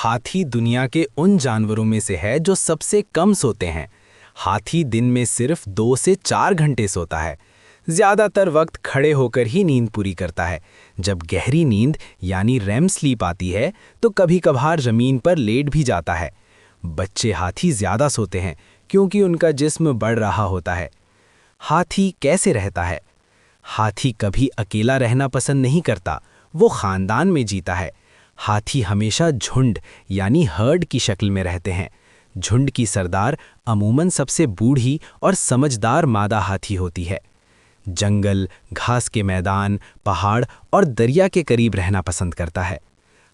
हाथी दुनिया के उन जानवरों में से है जो सबसे कम सोते हैं। हाथी दिन में सिर्फ 2 से 4 घंटे सोता है। ज्यादातर वक्त खड़े होकर ही नींद पूरी करता है। जब गहरी नींद यानी रेम स्लीप आती है तो कभी-कभार जमीन पर लेट भी जाता है। बच्चे हाथी ज्यादा सोते हैं क्योंकि उनका जिस्म बढ़ रहा होता है। हाथी कैसे रहता है? हाथी कभी अकेला रहना पसंद नहीं करता, वो खानदान में जीता है। हाथी हमेशा झुंड यानी हर्ड की शक्ल में रहते हैं। झुंड की सरदार अमूमन सबसे बूढ़ी और समझदार मादा हाथी होती है। जंगल, घास के मैदान, पहाड़ और दरिया के करीब रहना पसंद करता है।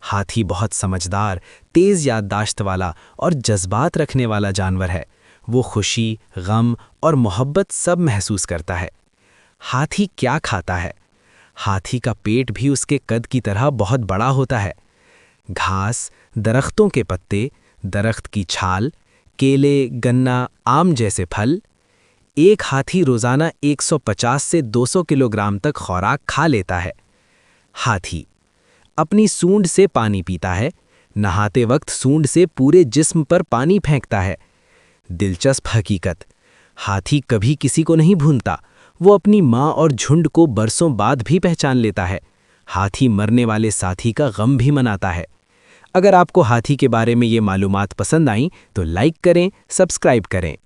हाथी बहुत समझदार, तेज याददाश्त वाला और जज्बात रखने वाला जानवर है। वो खुशी, गम और मोहब्बत सब महसूस करता है। हाथी क्या खाता है? हाथी का पेट भी उसके कद की तरह बहुत बड़ा होता है। घास, दरख्तों के पत्ते, दरख्त की छाल, केले, गन्ना, आम जैसे फल। एक हाथी रोजाना 150 से 200 किलोग्राम तक खुराक खा लेता है। हाथी अपनी सूंड से पानी पीता है। नहाते वक्त सूंड से पूरे जिस्म पर पानी फेंकता है। दिलचस्प हकीकत, हाथी कभी किसी को नहीं भूलता। वो अपनी माँ और झुंड को बरसों बाद भी पहचान लेता है। हाथी मरने वाले साथी का गम भी मनाता है। अगर आपको हाथी के बारे में ये मालूमात पसंद आई तो लाइक करें, सब्सक्राइब करें।